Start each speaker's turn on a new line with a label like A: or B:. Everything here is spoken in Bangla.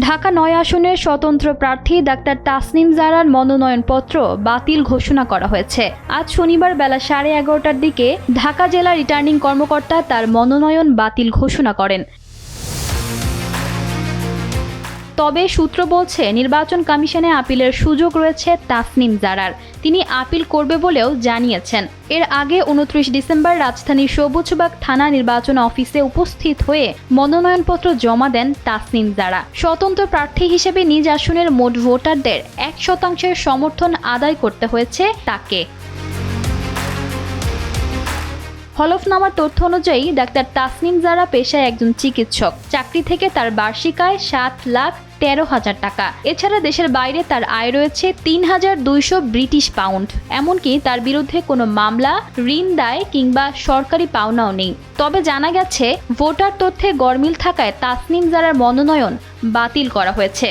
A: ঢাকা ৯ আসনের স্বতন্ত্র প্রার্থী ডাক্তার তাসনিম জারার মনোনয়নপত্র বাতিল ঘোষণা করা হয়েছে। আজ শনিবার বেলা 11:30টার দিকে ঢাকা জেলা রিটার্নিং কর্মকর্তা তার মনোনয়ন বাতিল ঘোষণা করেন। তবে সূত্র বলছে, নির্বাচন কমিশনে আপিলের সুযোগ রয়েছে তাসনিম জারার। তিনি আপিল করবে বলেও জানিয়েছেন। এর আগে 29 ডিসেম্বর রাজধানীর সবুজবাগ থানা নির্বাচন অফিসে উপস্থিত হয়ে মনোনয়নপত্র জমা দেন তাসনিম জারা। স্বতন্ত্র প্রার্থী হিসেবে নিজ আসনের মোট ভোটারদের 1% সমর্থন আদায় করতে হয়েছে তাকে। হলফনামার তথ্য অনুযায়ী ডাক্তার তাসনিম জারা পেশায় একজন চিকিৎসক। চাকরি থেকে তার বার্ষিক আয় 7,13,000 টাকা। এছাড়া দেশের বাইরে তার আয় রয়েছে 3,200 ব্রিটিশ পাউন্ড। এমনকি তার বিরুদ্ধে কোনো মামলা, ঋণ দায় কিংবা সরকারি পাওনাও নেই। তবে জানা গেছে, ভোটার তথ্যে গরমিল থাকায় তাসনিম জারার মনোনয়ন বাতিল করা হয়েছে।